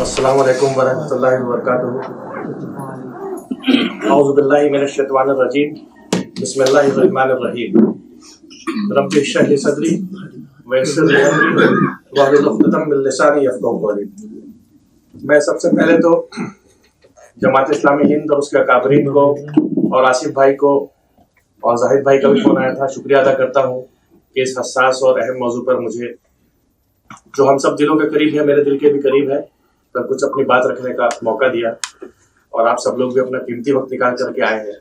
अस्सलामु अलैकुम वरहमतुल्लाहि वबरकातुहू। औज़ु बिल्लाहि मिनश शैतानिर रजीम। बिस्मिल्लाहिर रहमानिर रहीम। रब्बि इश्रह ली सदरी व यस्सिर ली अमरी वहलुल उक़दतम मिन लिसानी यफ़क़हू क़ौली। मैं सबसे पहले तो जमात इस्लामी हिंद और उसके अकाबरीन को और आसिफ भाई को और जाहिद भाई का भी फ़ोन आया था, शुक्रिया अदा करता हूँ कि इस हसास और अहम मौजू पर मुझे, जो हम सब दिलों के करीब है, मेरे दिल के भी करीब है, पर कुछ अपनी बात रखने का मौका दिया। और आप सब लोग भी अपना कीमती वक्त निकाल करके आए हैं।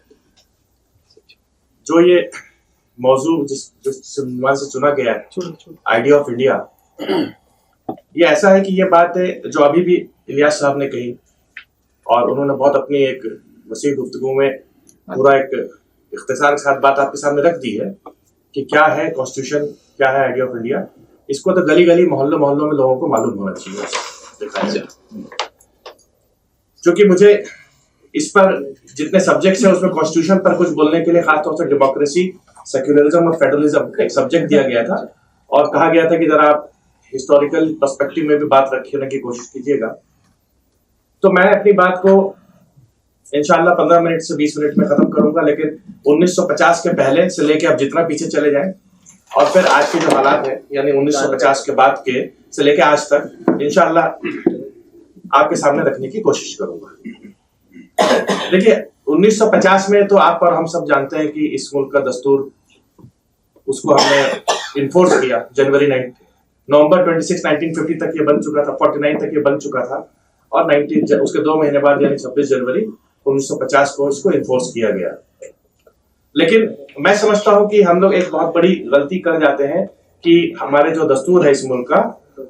जो ये मौजू जिस उन्वान से चुना गया है, आइडिया ऑफ इंडिया, ये ऐसा है कि ये बात है जो अभी भी इलियास साहब ने कही और उन्होंने बहुत अपनी एक वसीह गुफ्तगू में पूरा एक इख्तिसार के साथ बात आपके सामने रख दी है कि क्या है कॉन्स्टिट्यूशन, क्या है आइडिया ऑफ इंडिया। इसको तो गली गली मोहल्लों मोहल्लों में लोगों को मालूम होना चाहिए, दिखाया जाए। क्योंकि मुझे इस पर जितने सब्जेक्ट्स हैं उसमें कॉन्स्टिट्यूशन पर कुछ बोलने के लिए खासतौर से डेमोक्रेसी, सेक्युलरिज्म और फेडरलिज्म का एक सब्जेक्ट दिया गया था और कहा गया था कि जरा आप हिस्टोरिकल पर्सपेक्टिव में भी बात रखने की कोशिश कीजिएगा। तो मैं अपनी बात को इंशाल्लाह 15 मिनट से 20 मिनट में खत्म करूंगा, लेकिन 1950 के पहले से लेके आप जितना पीछे चले जाएं और फिर आज के जो हालात है यानी 1950 के बाद के से लेके आज तक इंशाल्लाह आपके सामने रखने की कोशिश करूंगा। देखिए 1950 में तो आप और हम सब जानते हैं कि इस मुल्क का दस्तूर, उसको हमने इन्फोर्स किया नवंबर 26 1950 तक ये बन चुका था, 49 तक ये बन चुका था और उसके 2 महीने बाद यानी 26 जनवरी 1950 को इसको इन्फोर्स किया गया। लेकिन मैं समझता हूं कि हम लोग एक बहुत बड़ी गलती कर जाते हैं कि हमारे जो दस्तूर है इस मुल्क का,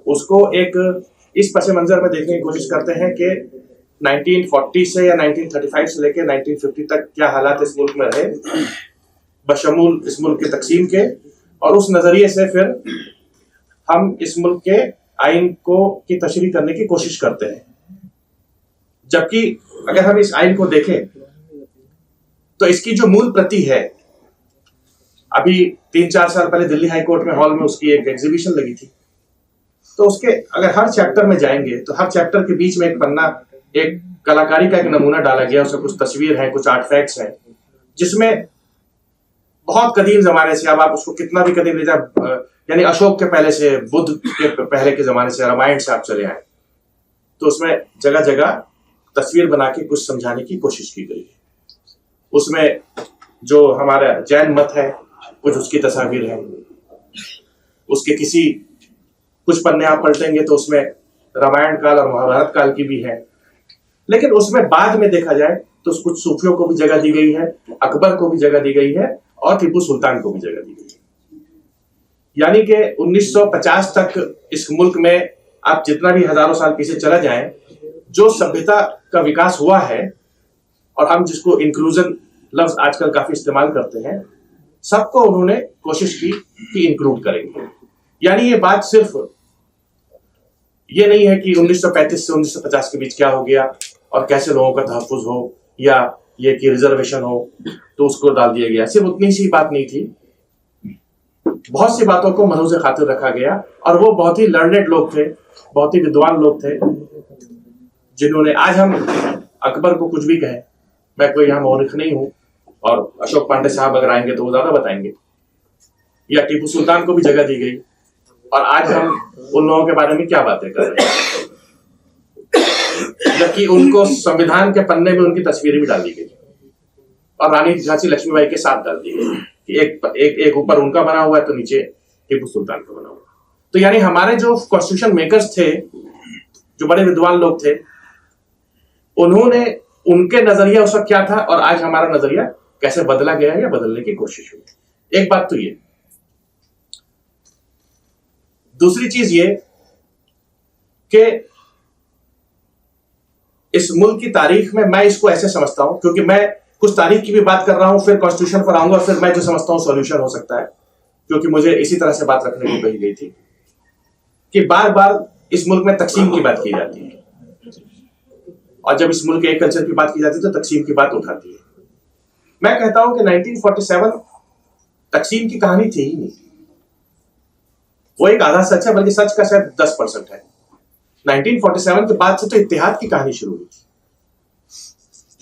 उसको एक इस पस मंजर में देखने की कोशिश करते हैं कि 1940 से या 1935 से लेकर 1950 तक क्या हालात इस मुल्क में रहे, बशमूल इस मुल्क के तकसीम के, और उस नजरिए से फिर हम इस मुल्क के आइन को की तशरीह करने की कोशिश करते हैं। जबकि अगर हम इस आइन को देखें तो इसकी जो मूल प्रति है, अभी 3-4 साल पहले दिल्ली हाई कोर्ट में हॉल में उसकी एक एग्जीबिशन लगी थी, तो उसके अगर हर चैप्टर में जाएंगे तो हर चैप्टर के बीच में एक पन्ना, एक कलाकारी का एक नमूना डाला गया, उसमें कुछ तस्वीर है, कुछ आर्टफैक्ट्स हैं, जिसमें बहुत कदीम जमाने से, अब आप उसको कितना भी कदीम ले जाए, यानी अशोक के पहले से, बुद्ध के पहले के जमाने से, रामायण से आप चले आए, तो उसमें जगह जगह तस्वीर बना के कुछ समझाने की कोशिश की गई है। उसमें जो हमारा जैन मत है कुछ उसकी तस्वीर है, उसके कुछ पन्ने आप पलटेंगे तो उसमें रामायण काल और महाभारत काल की भी है। लेकिन उसमें बाद में देखा जाए तो कुछ सूफियों को भी जगह दी गई है, अकबर को भी जगह दी गई है और टीपू सुल्तान को भी जगह दी गई है। यानी कि 1950 तक इस मुल्क में आप जितना भी हजारों साल पीछे चला जाएं, जो सभ्यता का विकास हुआ है और हम जिसको इंक्लूजन लफ्ज आजकल काफी इस्तेमाल करते हैं, सबको उन्होंने कोशिश की कि इंक्लूड करेंगे। यानी ये बात सिर्फ ये नहीं है कि 1935 से 1950 के बीच क्या हो गया और कैसे लोगों का तहफ्फुज हो, या ये कि रिजर्वेशन हो तो उसको डाल दिया गया, सिर्फ उतनी सी बात नहीं थी। बहुत सी बातों को मलहूज़ खातिर रखा गया और वो बहुत ही लर्नेड लोग थे, बहुत ही विद्वान लोग थे, जिन्होंने, आज हम अकबर को कुछ भी कहें, मैं कोई यहाँ मौरिख नहीं हूं और अशोक पांडे साहब अगर आएंगे तो वो ज्यादा बताएंगे, या टीपू सुल्तान को भी जगह दी गई और आज हम उन लोगों के बारे में क्या बातें कर रहे हैं, जबकि उनको संविधान के पन्ने में उनकी तस्वीरें भी डाल दी गई और रानी झांसी लक्ष्मीबाई के साथ डाल दी गई कि एक ऊपर उनका बना हुआ है तो नीचे टीपू सुल्तान का बना हुआ। तो यानी हमारे जो कॉन्स्टिट्यूशन मेकर्स थे, जो बड़े विद्वान लोग थे, उन्होंने, उनके नजरिया उस वक्त क्या था और आज हमारा नजरिया कैसे बदला गया है या बदलने की कोशिश हुई। एक बात तो ये। दूसरी चीज ये कि इस मुल्क की तारीख में मैं इसको ऐसे समझता हूं, क्योंकि मैं कुछ तारीख की भी बात कर रहा हूं, फिर कॉन्स्टिट्यूशन पर आऊंगा, फिर मैं जो समझता हूं सॉल्यूशन हो सकता है, क्योंकि मुझे इसी तरह से बात रखने को कही गई थी कि बार बार इस मुल्क में तकसीम की बात की जाती है और जब इस मुल्क के एक कल्चर की बात की जाती है तो तकसीम की बात उठाती है। मैं कहता हूं कि 1947 तकसीम की कहानी थी ही नहीं, वो एक आधा सच है, बल्कि सच का शायद 10% है। 1947 के बाद से तो इत्तेहाद की कहानी शुरू हुई थी,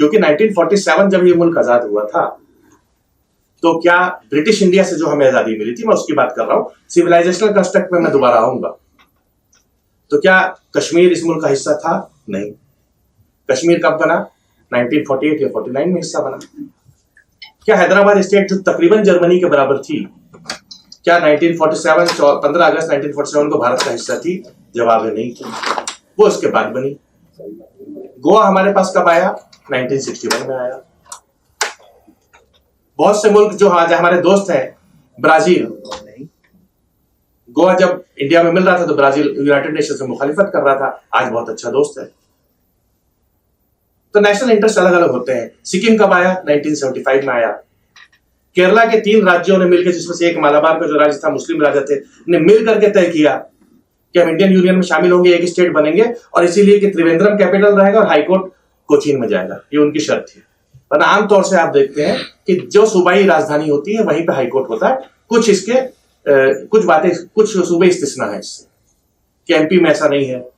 क्योंकि 1947 जब ये मुल्क आजाद हुआ था तो क्या ब्रिटिश इंडिया से जो हमें आजादी मिली थी, मैं उसकी बात कर रहा हूं, सिविलाइजेशनल कंस्ट्रक्ट में मैं दोबारा आऊंगा, तो क्या कश्मीर इस मुल्क का हिस्सा था? नहीं। कश्मीर कब बना? 1948 या 49 में हिस्सा बना। क्या हैदराबाद स्टेट जो तकरीबन जर्मनी के बराबर थी, क्या 1947 15 अगस्त 1947 को भारत का हिस्सा थी? जवाब है नहीं थी, वो उसके बाद बनी। गोवा हमारे पास कब आया? 1961 में आया। बहुत से मुल्क जो आज हमारे दोस्त हैं, ब्राजील, गोवा जब इंडिया में मिल रहा था तो ब्राजील यूनाइटेड नेशंस में मुखालिफत कर रहा था, आज बहुत अच्छा दोस्त है। तो नेशनल इंटरेस्ट अलग अलग होते हैं। सिक्किम कब आया? 1975 में आया। केरला के 3 राज्यों ने मिलकर, जिसमें से एक मालाबार का जो राज्य था, मुस्लिम राजा थे, ने मिल करके तय किया कि हम इंडियन यूनियन में शामिल होंगे, एक स्टेट बनेंगे, और इसीलिए कि त्रिवेंद्रम कैपिटल रहेगा और हाईकोर्ट कोचीन में जाएगा, ये उनकी शर्त थी। पर आमतौर से आप देखते हैं कि जो सूबाई राजधानी होती है वहीं पे हाईकोर्ट होता है। कुछ इसके कुछ बातें, कुछ सूबे इस्तिस्ना है इससे, कि एमपी में ऐसा नहीं है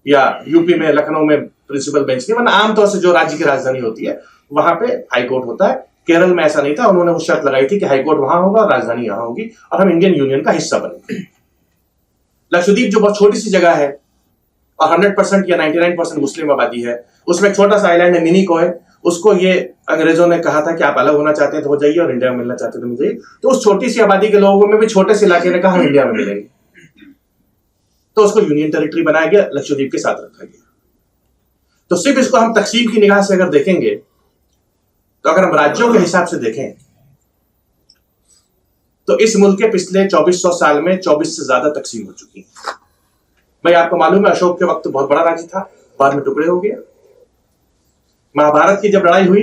या यूपी में, लखनऊ में प्रिंसिपल बेंच नहीं, वरना आमतौर से जो राज्य की राजधानी होती है वहां पे हाईकोर्ट होता है। केरल में ऐसा नहीं था, उन्होंने वो शर्त लगाई थी कि हाईकोर्ट वहां होगा, राजधानी यहां होगी, और हम इंडियन यूनियन का हिस्सा बनेंगे। लक्षद्वीप जो बहुत छोटी सी जगह है और 100% या 99% मुस्लिम आबादी है, उसमें एक छोटा सा आइलैंड है मिनिकॉय, उसको ये अंग्रेजों ने कहा था कि आप अलग होना चाहते हैं तो हो जाइए, और इंडिया में मिलना चाहते हैं तो मिल जाइए। तो उस छोटी सी आबादी के लोगों में भी छोटे से इलाके ने कहा हम इंडिया में मिलेंगे, तो उसको यूनियन टेरिटरी बनाया गया, लक्षद्वीप के साथ रखा गया। तो सिर्फ इसको हम तकसीम की निगाह से अगर देखेंगे, तो अगर हम राज्यों के हिसाब से देखें तो इस मुल्क के पिछले 2400 साल में 24 से ज्यादा तकसीम हो चुकी है। भाई आपको मालूम है, अशोक के वक्त बहुत बड़ा राज्य था, बाद में टुकड़े हो गया। महाभारत की जब लड़ाई हुई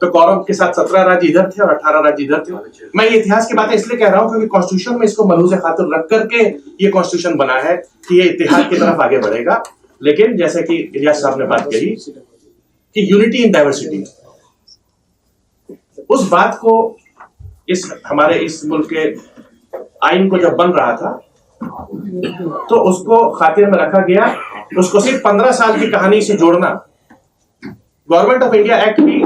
तो कौरव के साथ 17 राज्य इधर थे और 18 राज्य इधर थे। मैं ये इतिहास की बातें इसलिए कह रहा हूं क्योंकि कॉन्स्टिट्यूशन में इसको मलहूज़ खातिर रख करके ये कॉन्स्टिट्यूशन बना है कि ये इतिहास की तरफ आगे बढ़ेगा। लेकिन जैसे कि इलियास साहब ने बात कही कि यूनिटी इन डाइवर्सिटी, उस बात को हमारे इस मुल्क के आइन को जब बन रहा था तो उसको खातिर में रखा गया। उसको सिर्फ 15 साल की कहानी से जोड़ना, गवर्नमेंट ऑफ इंडिया एक्ट भी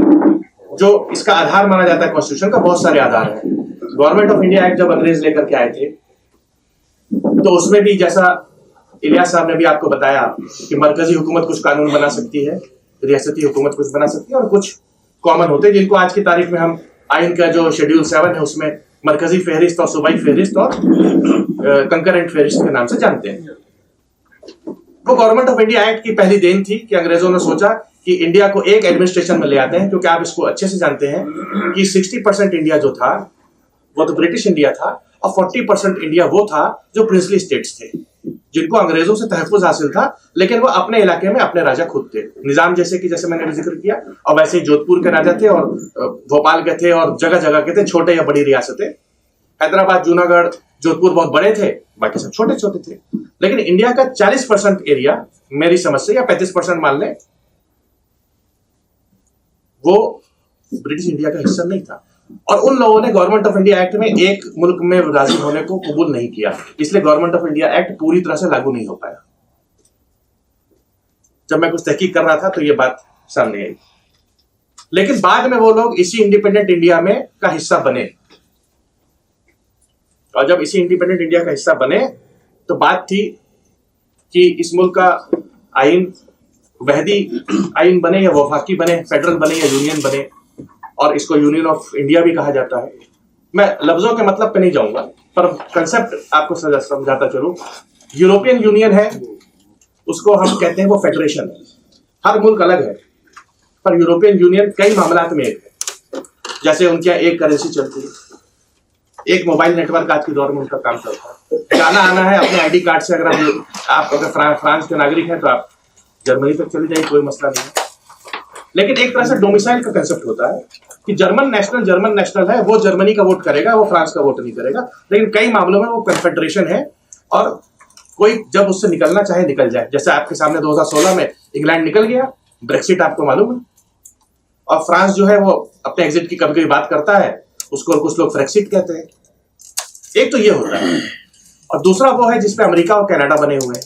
जो इसका आधार माना जाता है, कॉन्स्टिट्यूशन का बहुत सारे आधार हैं। गवर्नमेंट ऑफ इंडिया एक्ट जब अंग्रेज लेकर के आए थे तो उसमें भी, जैसा इलियास साहब ने भी आपको बताया, कि मरकजी हुकूमत कुछ कानून बना सकती है, रियासती हुकूमत कुछ बना सकती है, और कुछ कॉमन होते हैं जिनको आज की तारीख में हम आइन का जो शेड्यूल 7 है उसमें मरकजी फहरिस्त और सूबाई फहरिस्त और कंकरेंट फहरिस्त के नाम से जानते हैं। वो गवर्नमेंट ऑफ इंडिया एक्ट की पहली देन थी कि अंग्रेजों ने सोचा कि इंडिया को एक एडमिनिस्ट्रेशन में ले आते हैं, क्योंकि आप इसको अच्छे से जानते हैं कि 60% इंडिया जो था वो तो ब्रिटिश इंडिया था, और 40% इंडिया वो था जो प्रिंसली स्टेट्स थे, जिनको अंग्रेजों से तहफ़्फ़ुज़ हासिल था, लेकिन वो अपने इलाके में अपने राजा खुद थे। निजाम जैसे मैंने जिक्र किया, और वैसे ही जोधपुर के राजा थे और भोपाल के थे और जगह जगह के थे, छोटे या बड़ी रियासतें। हैदराबाद, जूनागढ़, जोधपुर बहुत बड़े थे, बाकी सब छोटे छोटे थे। लेकिन इंडिया का 40% एरिया, मेरी समझ से, या 35% मान लें, वो ब्रिटिश इंडिया का हिस्सा नहीं था। और उन लोगों ने गवर्नमेंट ऑफ इंडिया एक्ट में एक मुल्क में राजी होने को कबूल नहीं किया, इसलिए गवर्नमेंट ऑफ इंडिया एक्ट पूरी तरह से लागू नहीं हो पाया। जब मैं कुछ तहकीक कर रहा था तो ये बात सामने आई। लेकिन बाद में वो लोग इसी इंडिपेंडेंट इंडिया में का हिस्सा बने, और जब इसी इंडिपेंडेंट इंडिया का हिस्सा बने तो बात थी कि इस मुल्क का आइन वहदी आइन बने या वफाकी बने, फेडरल बने या यूनियन बने, और इसको यूनियन ऑफ इंडिया भी कहा जाता है। मैं लफ्जों के मतलब पे नहीं जाऊंगा, पर कंसेप्ट आपको समझाता चलूं। यूरोपियन यूनियन है, उसको हम कहते हैं वो फेडरेशन है, हर मुल्क अलग है, पर यूरोपियन यूनियन कई मामलात में एक है। जैसे उनके यहाँ एक करेंसी चलती है, एक मोबाइल नेटवर्क आज के दौर में उनका काम चलता है, जाना आना है अपने आईडी कार्ड से। अगर आप अगर फ्रांस के नागरिक हैं तो आप जर्मनी तक चले जाइए, कोई मसला नहीं है। लेकिन एक तरह से डोमिसाइल का कंसेप्ट होता है कि जर्मन नेशनल है, वो जर्मनी का वोट करेगा, वो फ्रांस का वोट नहीं करेगा। लेकिन कई मामलों में वो कन्फेडरेशन है, और कोई जब उससे निकलना चाहे निकल जाए। जैसे आपके सामने 2016 में इंग्लैंड निकल गया, ब्रेक्सिट आपको मालूम है, और फ्रांस जो है वो अपने एग्जिट की कभी कभी बात करता है, उसको कुछ लोग फ्रेक्सिट कहते हैं। एक तो ये होता है, और दूसरा वो है जिसमें अमेरिका और कनाडा बने हुए हैं।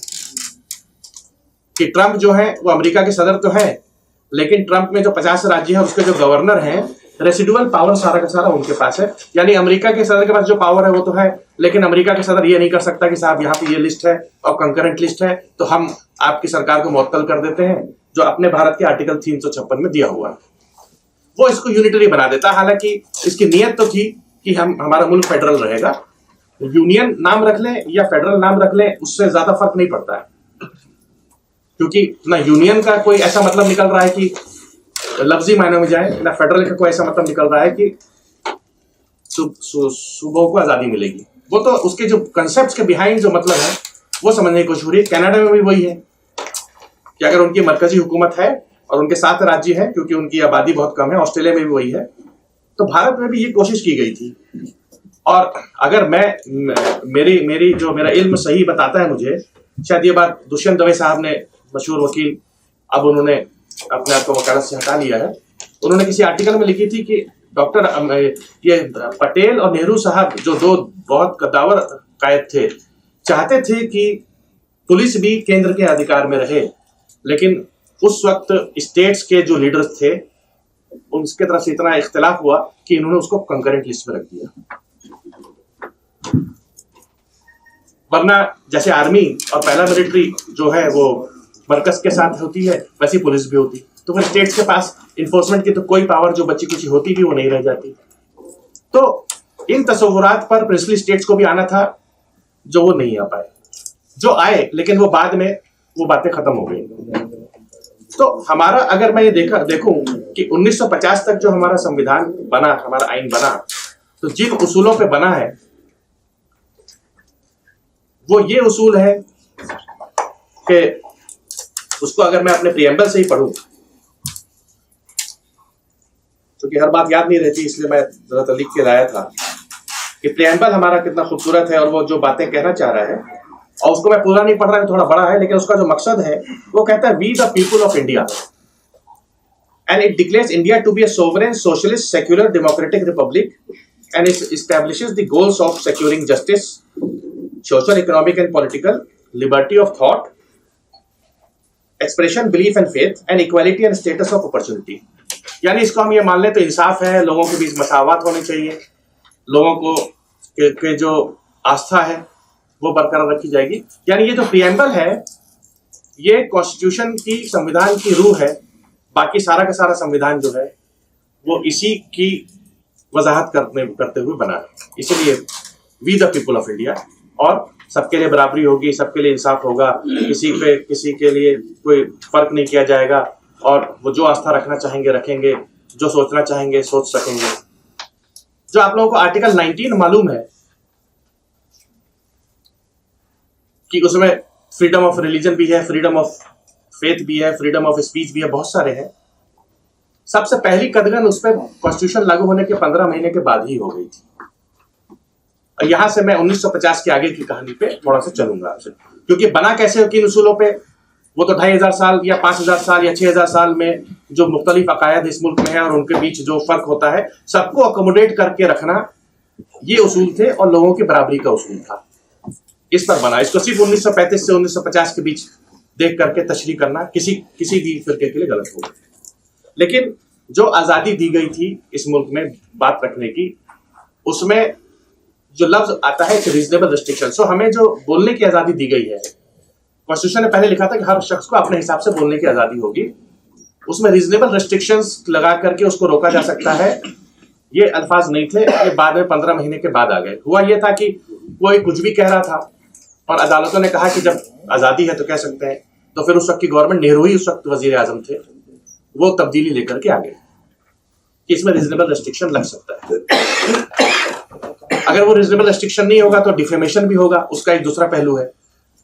कि ट्रंप जो है वो अमेरिका के सदर तो है, लेकिन ट्रंप में जो 50 राज्य है उसके जो गवर्नर हैं, रेसिडुअल पावर सारा का सारा उनके पास है। यानी अमेरिका के सदर के पास जो पावर है वो तो है, लेकिन अमेरिका के सदर ये नहीं कर सकता कि साहब यहाँ पे ये लिस्ट है और कंकरेंट लिस्ट है तो हम आपकी सरकार को मुअत्तल कर देते हैं, जो अपने भारत के आर्टिकल 356 में दिया हुआ है। वो इसको यूनिटरी बना देता। हालांकि इसकी नीयत तो थी कि हमारा मुल्क फेडरल रहेगा, यूनियन नाम रख लें या फेडरल नाम रख लें उससे ज्यादा फर्क नहीं पड़ता है, क्योंकि ना यूनियन का कोई ऐसा मतलब निकल रहा है कि लफ्जी मायने में जाए, ना फेडरल का कोई ऐसा मतलब निकल रहा है कि सूबों को आजादी मिलेगी। वो तो उसके जो कंसेप्ट के बिहाइंड जो मतलब है वो समझने की कोशिश हो रही है। कनाडा में भी वही है कि अगर उनकी मरकजी हुकूमत है और उनके 7 राज्य हैं, क्योंकि उनकी आबादी बहुत कम है, ऑस्ट्रेलिया में भी वही है, तो भारत में भी ये कोशिश की गई थी। और अगर मेरा इल्म सही बताता है मुझे, शायद ये बात दुष्यंत दवे साहब ने, मशहूर वकील, अब उन्होंने अपने आप को वकालत से हटा लिया है, उन्होंने किसी आर्टिकल में लिखी थी कि ये पटेल और नेहरू साहब जो 2 बहुत कद्दावर कायद थे, चाहते थे कि पुलिस भी केंद्र के अधिकार में रहे, लेकिन उस वक्त स्टेट्स के जो लीडर्स थे उनके तरफ से इतना इख्तिलाफ हुआ कि इन्होंने उसको कंकरेंट लिस्ट में रख दिया। वरना जैसे आर्मी और पहला मिलिट्री जो है वो मरकज के साथ होती है, वैसी पुलिस भी होती, तो फिर स्टेट्स के पास इन्फोर्समेंट की तो कोई पावर जो बची कुछ होती भी वो नहीं रह जाती। तो इन तस्वुरात पर प्रिंसली स्टेट्स को भी आना था, जो वो नहीं आ पाए, जो आए लेकिन वो बाद में वो बातें खत्म हो गई। तो हमारा अगर मैं ये देखूं कि 1950 तक जो हमारा संविधान बना, हमारा आइन बना, तो जिन उसूलों पे बना है वो ये उसूल है कि उसको अगर मैं अपने प्रियम्बल से ही पढ़ूं, क्योंकि हर बात याद नहीं रहती इसलिए मैं जरा लिख के लाया था कि प्रियम्बल हमारा कितना खूबसूरत है और वो जो बातें कहना चाह रहा है, और उसको मैं पूरा नहीं पढ़ रहा हूं, थोड़ा बड़ा है, लेकिन उसका जो मकसद है वो कहता है we the people of India and it declares India to be a sovereign socialist secular democratic republic and it establishes the goals of securing justice, social, economic and political, liberty of thought, expression, belief and faith and equality and status of opportunity. यानी इसको हम ये मान लें तो इंसाफ है, लोगों के बीच मसावत होनी चाहिए, लोगों को के जो आस्था है वो बरकरार रखी जाएगी। यानी ये जो प्रियम्बल है ये कॉन्स्टिट्यूशन की, संविधान की रूह है। बाकी सारा का सारा संविधान जो है वो इसी की वजाहत करते हुए बना है। इसीलिए we the people of India, और सबके लिए बराबरी होगी, सबके लिए इंसाफ होगा, किसी के लिए कोई फर्क नहीं किया जाएगा, और वो जो आस्था रखना चाहेंगे रखेंगे, जो सोचना चाहेंगे सोच सकेंगे। जो आप लोगों को आर्टिकल 19 मालूम है कि उसमें फ्रीडम ऑफ रिलीजन भी है, फ्रीडम ऑफ फेथ भी है, फ्रीडम ऑफ स्पीच भी है, बहुत सारे हैं। सबसे पहली कदगन उस पर कॉन्स्टिट्यूशन लागू होने के 15 महीने के बाद ही हो गई थी। और यहां से मैं 1950 के आगे की कहानी पे थोड़ा सा चलूंगा आपसे, क्योंकि बना कैसे हो किन उसूलों पे, वो तो 2500 साल या 5000 साल या 6000 साल में जो मुख्तलिफ अकायद इस मुल्क में है और उनके बीच जो फर्क होता है सबको अकोमोडेट करके रखना, ये उसूल थे और लोगों की बराबरी का उसूल था। इस पर बना, इसको सिर्फ 1935 से 1950 के बीच देख करके तशरीह करना किसी भी फिरके के लिए गलत होगा। लेकिन जो आज़ादी दी गई थी इस मुल्क में बात रखने की, उसमें जो लफ्ज आता है रीजनेबल रिस्ट्रिक्शन, सो हमें जो बोलने की आज़ादी दी गई है, कॉन्स्टिट्यूशन ने पहले लिखा था कि हर शख्स को अपने हिसाब से बोलने की आज़ादी होगी, उसमें रीजनेबल रिस्ट्रिक्शंस लगा करके उसको रोका जा सकता है। ये अल्फाज नहीं थे, ये बाद में 15 महीने के बाद आ गए। हुआ ये था कि कोई कुछ भी कह रहा था और अदालतों ने कहा कि जब आज़ादी है तो कह सकते हैं, तो फिर उस वक्त की गवर्नमेंट, नेहरू ही उस वक्त वजीर आजम थे, वो तब्दीली लेकर के आ गए कि इसमें रीजनेबल रेस्ट्रिक्शन लग सकता है। अगर वो रीजनेबल रेस्ट्रिक्शन नहीं होगा तो डिफेमेशन भी होगा, उसका एक दूसरा पहलू है।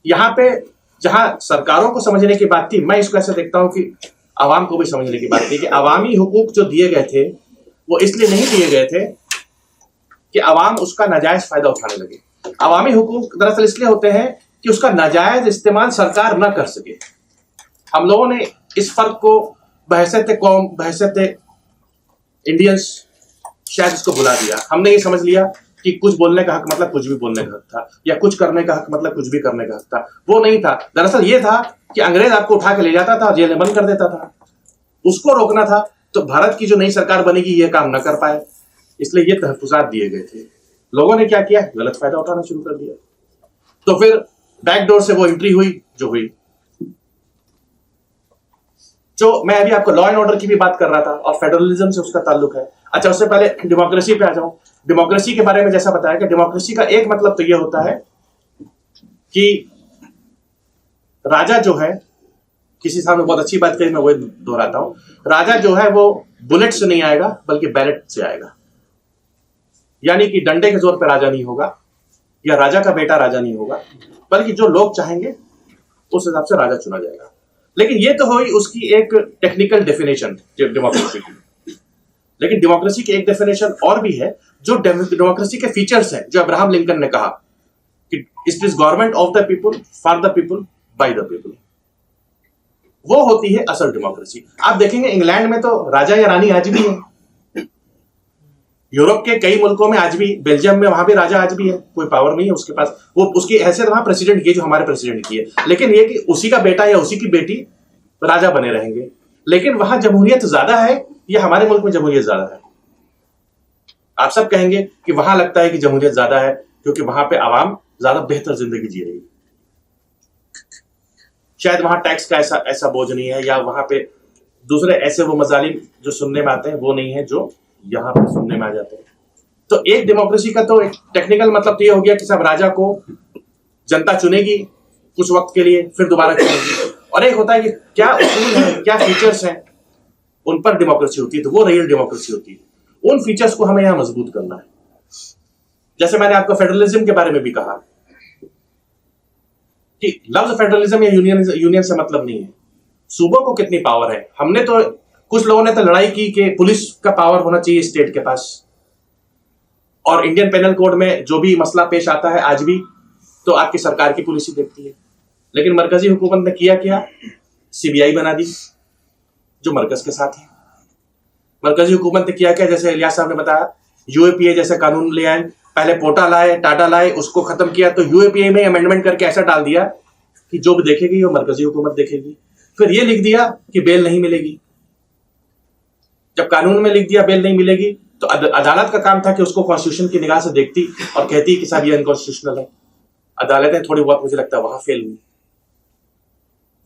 यहाँ पे जहां सरकारों को समझने की बात थी, मैं इसको ऐसे देखता हूं कि आवाम को भी समझने की बात थी कि अवामी हुकूक जो दिए गए थे वो इसलिए नहीं दिए गए थे कि अवाम उसका नाजायज फायदा उठाने लगे। अवामी हुकूक दरअसल इसलिए होते हैं कि उसका नाजायज इस्तेमाल सरकार ना कर सके। हम लोगों ने इस फर्क को बहसत कौम, बहसत इंडियंस शायद इसको भुला दिया। हमने ये समझ लिया कि कुछ बोलने का हक मतलब कुछ भी बोलने का हक था, या कुछ करने का हक मतलब कुछ भी करने का हक था। वो नहीं था। दरअसल ये था कि अंग्रेज आपको उठा के ले जाता था, जेल में बंद कर देता था। उसको रोकना था, तो भारत की जो नई सरकार बनेगी ये काम न कर पाए, इसलिए ये तहफुजात दिए गए थे। लोगों ने क्या किया, गलत फायदा उठाना शुरू कर दिया। तो फिर बैकडोर से वो एंट्री हुई जो हुई। जो मैं अभी आपको लॉ एंड ऑर्डर की भी बात कर रहा था और फेडरलिज्म से उसका ताल्लुक है। अच्छा, उससे पहले डेमोक्रेसी पे आ जाऊं। डेमोक्रेसी के बारे में जैसा बताया कि डेमोक्रेसी का एक मतलब तो ये होता है कि राजा जो है, किसी सामने बहुत अच्छी बात कही, मैं वही दोहराता हूं, राजा जो है वो बुलेट से नहीं आएगा बल्कि बैलेट से आएगा। यानी कि डंडे के जोर पर राजा नहीं होगा या राजा का बेटा राजा नहीं होगा, बल्कि जो लोग चाहेंगे उस हिसाब से राजा चुना जाएगा। लेकिन ये तो हुई उसकी एक टेक्निकल डेफिनेशन डेमोक्रेसी की। लेकिन डेमोक्रेसी की एक डेफिनेशन और भी है, जो डेमोक्रेसी के फीचर्स हैं, जो अब्राहम लिंकन ने कहा कि it is government of the people, for the people, by the people. वो होती है असल डेमोक्रेसी। आप देखेंगे इंग्लैंड में तो राजा या रानी आज भी है, यूरोप के कई मुल्कों में आज भी, बेल्जियम में वहां भी राजा आज भी है, कोई पावर नहीं है उसके पास, वो उसकी हैसियत वहां प्रेसिडेंट की है जो हमारे प्रेसिडेंट की है। लेकिन ये कि उसी का बेटा या उसी की बेटी राजा बने रहेंगे। लेकिन वहां जमहूरियत ज्यादा है या हमारे मुल्क में जमहूरियत ज्यादा है? आप सब कहेंगे कि वहां लगता है कि जमहूरियत ज्यादा है, क्योंकि वहां पे आवाम ज्यादा बेहतर जिंदगी जी रही है। शायद वहां टैक्स का ऐसा बोझ नहीं है, या वहां पे दूसरे ऐसे वो मजालिम जो सुनने में आते हैं वो नहीं है जो यहां पर सुनने में आ जाते हैं। तो एक डेमोक्रेसी का तो एक टेक्निकल मतलब तो ये हो गया कि सब राजा को जनता चुनेगी कुछ वक्त के लिए, फिर दोबारा चुनेगी। और एक होता है कि क्या उसूल है, क्या फीचर्स हैं, उन पर डेमोक्रेसी होती है, तो वो रियल डेमोक्रेसी होती है। उन फीचर्स को हमें यहां मजबूत करना है। जैसे मैंने आपको फेडरलिज्म के बारे में भी कहा कि लफ्ज फेडरलिज्म या यूनियन से मतलब नहीं है, सूबों को कितनी पावर है। हमने तो, कुछ लोगों ने तो लड़ाई की कि पुलिस का पावर होना चाहिए स्टेट के पास, और इंडियन पेनल कोड में जो भी मसला पेश आता है आज भी तो आपकी सरकार की पुलिस ही देखती है। लेकिन मरकजी हुकूमत ने किया क्या, सीबीआई बना दी जो मरकज के साथ है। मरकजी हुकूमत ने किया क्या, जैसे इलियास साहब ने बताया, यूएपीए जैसे कानून ले आए, पहले पोटा लाए, टाटा लाए, उसको खत्म किया, तो यूएपीए में अमेंडमेंट करके ऐसा डाल दिया कि जो भी देखेगी वो मरकजी हुकूमत देखेगी। फिर ये लिख दिया कि बेल नहीं मिलेगी। जब कानून में लिख दिया बेल नहीं मिलेगी, तो अदालत का काम था कि उसको कॉन्स्टिट्यूशन की निगाह से देखती और कहती कि साहब ये अनकॉन्स्टिट्यूशनल है। अदालतें थोड़ी बहुत मुझे लगता है वहां फेल हुई,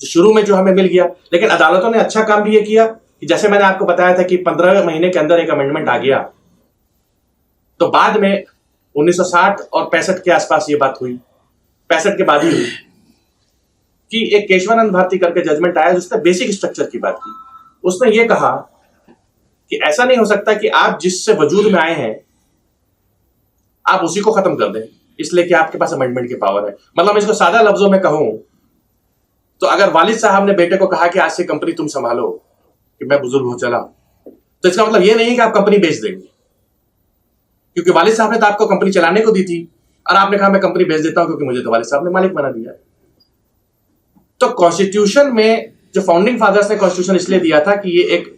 जो शुरू में जो हमें मिल गया। लेकिन अदालतों ने अच्छा काम भी ये किया कि जैसे मैंने आपको बताया था कि 15 महीने के अंदर एक अमेंडमेंट आ गया, तो बाद में 1960 और 65 के आसपास ये बात हुई, 65 के बाद ही हुई, कि एक केशवानंद भारती करके जजमेंट आया जिसने बेसिक स्ट्रक्चर की बात की। उसने ये कहा कि ऐसा नहीं हो सकता कि आप जिससे वजूद में आए हैं आप उसी को खत्म कर दें, इसलिए कि आपके पास अमेंडमेंट की पावर है। मतलब इसको सादा लफ्जों में कहूं तो अगर वालिद साहब ने बेटे को कहा कि आज से कंपनी तुम संभालो, कि मैं बुजुर्ग हो चला, तो इसका मतलब ये नहीं है कि आप कंपनी बेच देंगे, क्योंकि वालिद साहब ने तो आपको कंपनी चलाने को दी थी और आपने कहा मैं कंपनी बेच देता हूं क्योंकि मुझे तो वालिद साहब ने मालिक बना दिया। तो कॉन्स्टिट्यूशन में जो फाउंडिंग फादर्स ने कॉन्स्टिट्यूशन इसलिए दिया था कि ये एक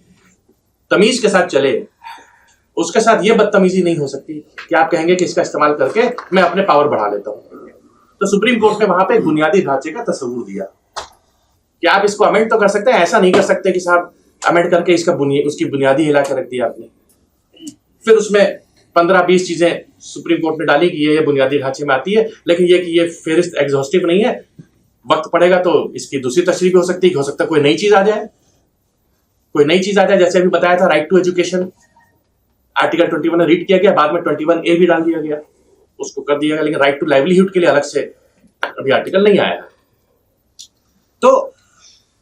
तमीज के साथ चले, उसके साथ ये बदतमीजी नहीं हो सकती कि आप कहेंगे कि इसका इस्तेमाल करके मैं अपने पावर बढ़ा लेता हूं। तो सुप्रीम कोर्ट ने वहां पे एक बुनियादी ढांचे का तस्वुर दिया कि आप इसको अमेंड तो कर सकते हैं, ऐसा नहीं कर सकते कि साहब अमेंड करके इसका उसकी बुनियादी हिला के रख दिया आपने। फिर उसमें 15-20 चीजें सुप्रीम कोर्ट ने डाली कि ये बुनियादी ढांचे में आती है, लेकिन ये कि ये फेरिस्त एग्जॉस्टिव नहीं है, वक्त पड़ेगा तो इसकी दूसरी तशरीह भी हो सकती है, हो सकता है कोई नई चीज आ जाए, कोई नई चीज आ जाए। जैसे अभी बताया था राइट टू एजुकेशन, आर्टिकल 21 ने रीड किया गया, बाद में 21A भी डाल दिया गया, उसको कर दिया गया, लेकिन राइट टू लाइवलीहुड के लिए अलग से अभी आर्टिकल नहीं आया। तो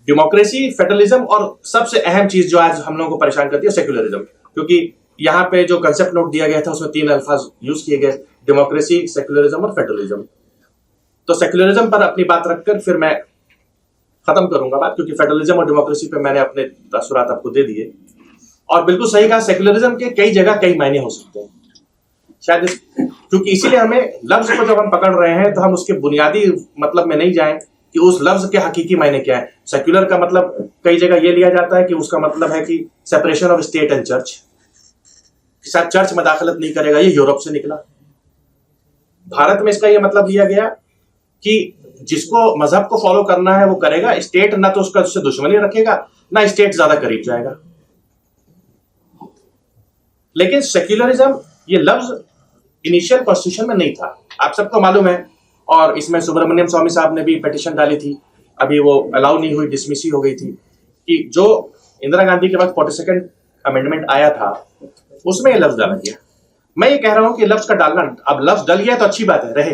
डेमोक्रेसी, फेडरलिज्म, और सबसे अहम चीज जो आज हम लोगों को परेशान करती है सेक्युलरिज्म, क्योंकि यहाँ पे जो कंसेप्ट नोट दिया गया था उसमें 3 अल्फाज यूज किए गए, डेमोक्रेसी, सेक्युलरिज्म और फेडरलिज्म। तो सेक्युलरिज्म पर अपनी बात रखकर फिर मैं खत्म करूंगा बात, क्योंकि फेडरलिज्म और डेमोक्रेसी पे मैंने अपने तसव्वुरात आपको दे दिए। और बिल्कुल सही कहा, सेक्युलरिज्म के कई जगह कई मायने हो सकते हैं शायद, क्योंकि इसीलिए हमें लफ्ज को जब हम पकड़ रहे हैं तो हम उसके बुनियादी मतलब में नहीं जाएं कि उस लफ्ज के हकीकी मायने क्या है। सेक्युलर का मतलब कई जगह यह लिया जाता है कि उसका मतलब है कि separation of state and church, शायद चर्च मदाखलत नहीं करेगा, ये यूरोप से निकला। भारत में इसका यह मतलब लिया गया कि जिसको मजहब को फॉलो करना है वो करेगा, स्टेट ना तो उसका उससे दुश्मनी रखेगा, ना स्टेट ज्यादा करीब जाएगा। लेकिन सेक्युलरिज्म ये लफ्ज इनिशियल कॉन्स्टिट्यूशन में नहीं था, आप सबको मालूम है। और इसमें सुब्रमण्यम स्वामी साहब ने भी पिटीशन डाली थी, अभी वो अलाउ नहीं हुई, डिसमिस ही हो गई थी, कि जो इंदिरा गांधी के वक्त 42nd अमेंडमेंट आया था उसमें ये लफ्ज डाला गया। मैं ये कह रहा हूं कि लफ्ज का डालना, अब लफ्ज डल गया तो अच्छी बात है, रहे,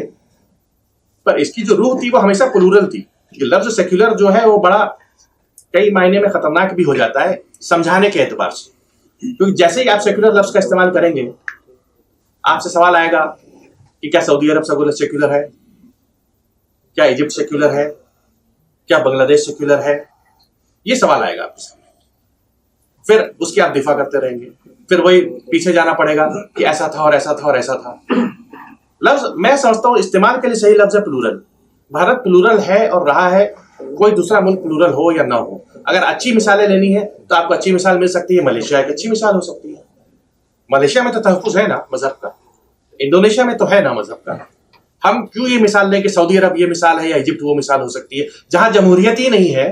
पर इसकी जो रूह थी वो हमेशा प्लूरल थी। लफ्ज सेक्युलर जो है वो बड़ा कई मायने में खतरनाक भी हो जाता है समझाने के एतबार से, क्योंकि जैसे ही आप सेक्युलर लफ्ज का इस्तेमाल करेंगे आपसे सवाल आएगा कि क्या सऊदी अरब सेक्युलर है, क्या इजिप्ट सेक्युलर है, क्या बांग्लादेश सेक्युलर है, ये सवाल आएगा आपके सामने। फिर उसकी आप दिफा करते रहेंगे, फिर वही पीछे जाना पड़ेगा कि ऐसा था और ऐसा था और ऐसा था। लफ्ज मैं समझता हूं इस्तेमाल के लिए सही लफ्ज है प्लूरल। भारत प्लूरल है और रहा है, कोई दूसरा मुल्क प्लूरल हो या ना हो। अगर अच्छी मिसालें लेनी है तो आपको अच्छी मिसाल मिल सकती है, मलेशिया एक अच्छी मिसाल हो सकती है। मलेशिया में तो तहफ्फुज़ है ना मजहब का, इंडोनेशिया में तो है ना मजहब का। हम क्यों ये मिसाल लें कि सऊदी अरब ये मिसाल है या इजिप्ट वो मिसाल हो सकती है। जहां जमहूरियत ही नहीं है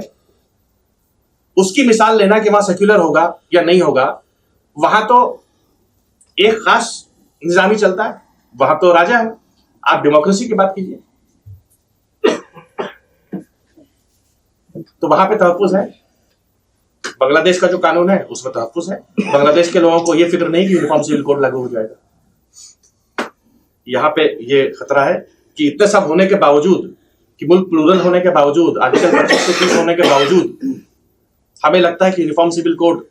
उसकी मिसाल लेना कि वहां सेक्युलर होगा या नहीं होगा, वहां तो एक खास निजामी चलता है, वहां तो राजा है। आप डेमोक्रेसी की बात कीजिए तो वहां पे तहफ्फुज़ है। बांग्लादेश का जो कानून है उसमें तहफ्फुज़ है। बांग्लादेश के लोगों को यह फिक्र नहीं कि यूनिफॉर्म सिविल कोड लागू हो जाएगा। यहां पे ये खतरा है कि इतने सब होने के बावजूद, कि मुल्क प्लूरल होने के बावजूद, आर्टिकल 25 होने के बावजूद हमें लगता है कि यूनिफॉर्म सिविल कोड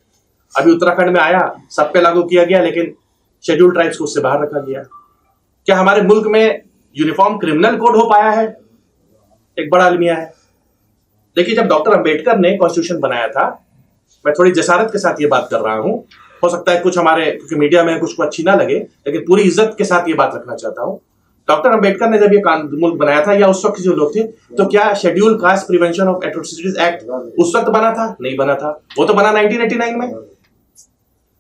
अभी उत्तराखंड में आया, सब पे लागू किया गया, लेकिन शेड्यूल ट्राइब्स को उससे बाहर रखा गया। क्या हमारे मुल्क में यूनिफॉर्म क्रिमिनल कोड हो पाया है? एक बड़ा अलमिया है। देखिए, जब डॉक्टर अंबेडकर ने कॉन्स्टिट्यूशन बनाया था, मैं थोड़ी जसारत के साथ ये बात कर रहा हूं, हो सकता है कुछ हमारे, क्योंकि मीडिया में कुछ को अच्छी ना लगे, लेकिन पूरी इज्जत के साथ ये बात रखना चाहता हूं। डॉक्टर अंबेडकर ने जब ये मुल्क बनाया था, या उस वक्त जो लोग थे, तो क्या schedule caste prevention of atrocities act उस वक्त बना था? नहीं बना था, वो तो बना 1989 में।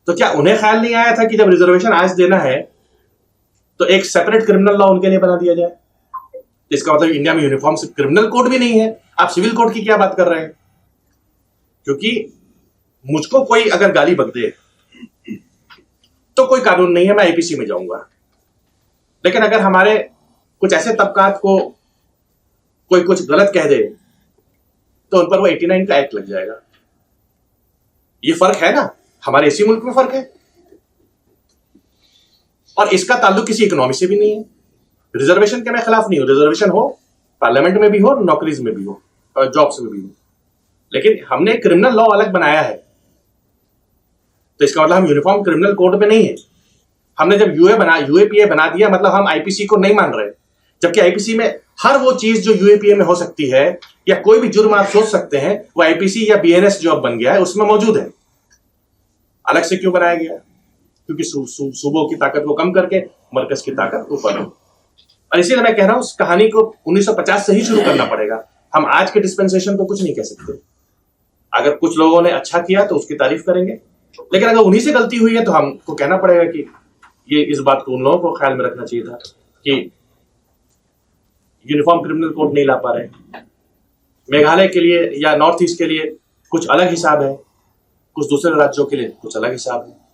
तो क्या उन्हें ख्याल नहीं आया था कि जब रिजर्वेशन आज देना है तो एक सेपरेट क्रिमिनल लॉ उनके लिए बना दिया जाए? इसका मतलब इंडिया में यूनिफॉर्म से क्रिमिनल कोड भी नहीं है, आप सिविल कोड की क्या बात कर रहे हैं? क्योंकि मुझको कोई अगर गाली बक दे तो कोई कानून नहीं है, मैं आईपीसी में जाऊंगा। लेकिन अगर हमारे कुछ ऐसे तबकात को कोई कुछ गलत कह दे तो उन पर वो 89 का एक्ट लग जाएगा। ये फर्क है ना, हमारे इसी मुल्क में फर्क है। और इसका ताल्लुक किसी इकोनॉमी से भी नहीं है। रिजर्वेशन के मैं खिलाफ नहीं हूं, रिजर्वेशन हो पार्लियामेंट में भी हो, नौकरीज में भी हो, और जॉब्स में भी हो, लेकिन हमने क्रिमिनल लॉ अलग बनाया है, तो इसका मतलब हम यूनिफॉर्म क्रिमिनल कोड पे नहीं है। हमने जब यूएपीए बना दिया, मतलब हम आईपीसी को नहीं मान रहे, जबकि आईपीसी में हर वो चीज जो यूएपीए में हो सकती है, या कोई भी जुर्म आप सोच सकते हैं, वो आईपीसी या बीएनएस जो अब बन गया है उसमें मौजूद है। अलग से क्यों बनाया गया? क्योंकि सूबों की ताकत को कम करके मरकज की ताकत ऊपर हो। और इसीलिए मैं कह रहा हूं, उस कहानी को 1950 से ही शुरू करना पड़ेगा। हम आज के डिस्पेंसेशन को कुछ नहीं कह सकते। अगर कुछ लोगों ने अच्छा किया तो उसकी तारीफ करेंगे, लेकिन अगर उन्हीं से गलती हुई है तो हमको कहना पड़ेगा कि ये, इस बात को उन लोगों को ख्याल में रखना चाहिए था कि यूनिफॉर्म क्रिमिनल कोड नहीं ला पा रहे। मेघालय के लिए या नॉर्थ ईस्ट के लिए कुछ अलग हिसाब है, कुछ दूसरे राज्यों के लिए कुछ अलग हिसाब है।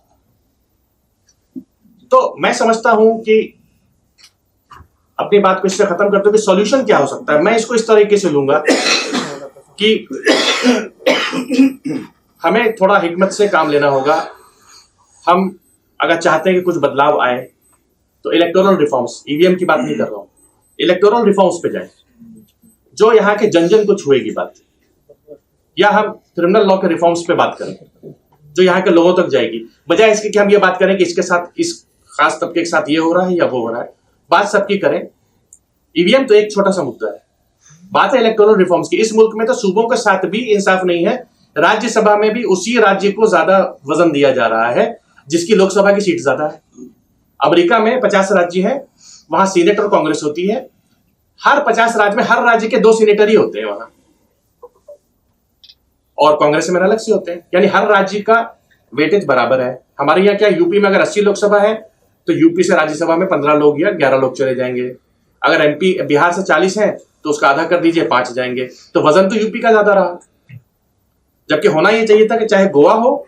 तो मैं समझता हूं कि अपनी बात को इससे खत्म करते हुए सॉल्यूशन क्या हो सकता है, मैं इसको इस तरीके से लूंगा कि हमें थोड़ा हिकमत से काम लेना होगा। हम अगर चाहते हैं कि कुछ बदलाव आए तो इलेक्टोरल रिफॉर्म्स, ईवीएम की बात नहीं कर रहा हूं, इलेक्टोरल रिफॉर्म्स पे जाएं जो यहाँ के जन जन को छुएगी बात, या हम क्रिमिनल लॉ के रिफॉर्म्स पे बात करें जो यहाँ के लोगों तक जाएगी, बजाय इसके कि हम ये बात करें कि इसके साथ, इस खास तबके के साथ ये हो रहा है या वो हो रहा है। बात सबकी करें। ईवीएम तो एक छोटा सा मुद्दा है, बात है इलेक्टोरल रिफॉर्म्स की। इस मुल्क में तो सूबों के साथ भी इंसाफ नहीं है, राज्यसभा में भी उसी राज्य को ज्यादा वजन दिया जा रहा है जिसकी लोकसभा की सीट ज्यादा है। अमेरिका में 50 राज्य हैं, वहां सीनेट और कांग्रेस होती है। हर 50 राज्य में हर राज्य के 2 सीनेटर ही होते हैं वहां, और कांग्रेस में अलग से होते हैं, यानी हर राज्य का वेटेज बराबर है। हमारे यहाँ क्या, यूपी में अगर 80 लोकसभा है तो यूपी से राज्यसभा में 15 लोग या 11 लोग चले जाएंगे। अगर एमपी बिहार से 40 हैं तो उसका आधा कर दीजिए, 5 जाएंगे, तो वजन तो यूपी का ज्यादा रहा। जबकि होना ये चाहिए था कि चाहे गोवा हो,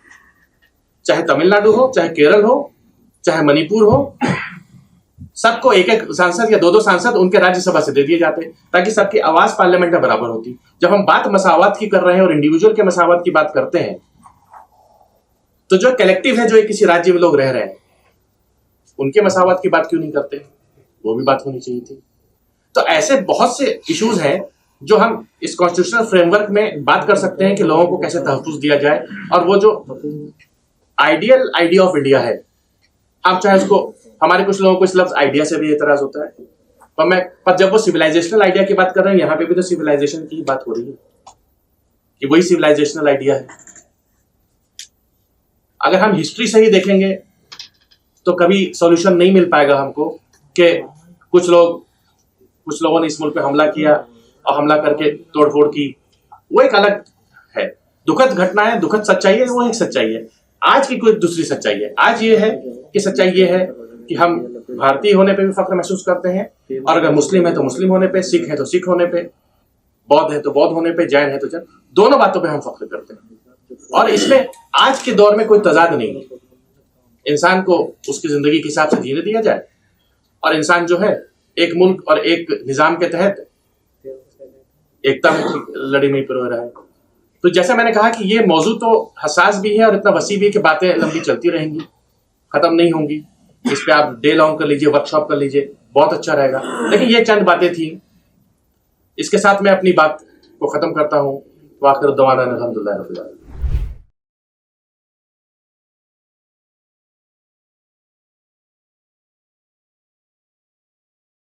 चाहे तमिलनाडु हो, चाहे केरल हो, चाहे मणिपुर हो, सबको एक एक सांसद या 2-2 सांसद उनके राज्यसभा से दे दिए जाते, ताकि सबकी आवाज पार्लियामेंट में बराबर होती। जब हम बात मसावत की कर रहे हैं और इंडिविजुअल के मसावत की बात करते हैं, तो जो कलेक्टिव है, जो एक किसी राज्य में लोग रह रहे हैं, उनके मसावत की बात क्यों नहीं करते? वो भी बात होनी चाहिए थी। तो ऐसे बहुत से इश्यूज हैं जो हम इस कॉन्स्टिट्यूशनल फ्रेमवर्क में बात कर सकते हैं कि लोगों को कैसे तहफ़्फ़ुज़ दिया जाए। और वो जो आइडियल आइडिया ऑफ इंडिया है, हम चाहे उसको, हमारे कुछ लोगों को इस लफ्ज आइडिया से भी एतराज होता है, पर जब वो सिविलाइजेशनल आइडिया की बात कर रहे हैं, यहाँ पे भी तो सिविलाइजेशन की बात हो रही है कि वही सिविलाइजेशनल आइडिया है। अगर हम हिस्ट्री से ही देखेंगे तो कभी सॉल्यूशन नहीं मिल पाएगा हमको कि कुछ लोगों ने इस मुल्क पे हमला किया और हमला करके तोड़फोड़ की, वो एक अलग है। दुखद घटना है, दुखद सच्चाई है, वो एक सच्चाई है। आज की कोई दूसरी सच्चाई है। आज ये है कि सच्चाई ये है कि हम भारतीय होने पे भी फख्र महसूस करते हैं, और अगर मुस्लिम है तो मुस्लिम होने पे, सिख है तो सिख होने पे, बौद्ध है तो बौद्ध होने पे, जैन है तो जैन, दोनों बातों पे हम फख्र करते हैं। और इसमें आज के दौर में कोई तजाद नहीं है। इंसान को उसकी जिंदगी के हिसाब से जीने दिया जाए, और इंसान जो है एक मुल्क और एक निजाम के तहत एकता में लड़ी में पिरो रहा है। तो जैसा मैंने कहा कि ये मौजू तो हसास भी है और इतना वसी भी है कि बातें लंबी चलती रहेंगी, खत्म नहीं होंगी। इस पे आप डे लॉन्ग कर लीजिए, वर्कशॉप कर लीजिए, बहुत अच्छा रहेगा। लेकिन ये चंद बातें थी, इसके साथ मैं अपनी बात को खत्म करता हूँ। वाखिर दवाना अल्हम्दुलिल्लाह रब्बिल आलमीन।